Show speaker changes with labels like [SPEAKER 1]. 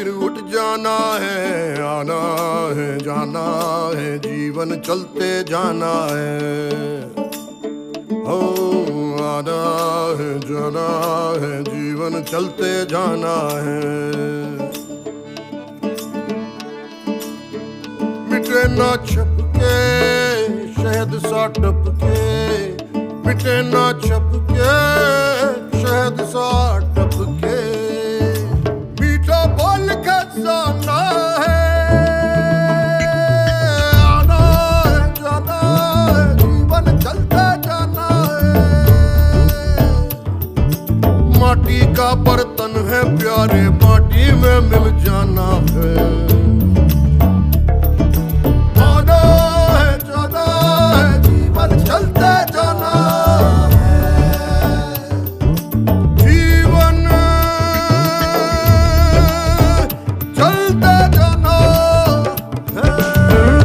[SPEAKER 1] फिर उठ जाना है, आना है जाना है, जीवन चलते जाना है। हो आना है जाना है, जीवन चलते जाना है। मिटे ना छपके शहद सा टपके, मिटे ना छपके शहद सा टपके, मीठा बोल के जाना है, आना है जाना है, जीवन चलते जाना है। माटी का बर्तन है प्यारे, माटी में मिल जाना है।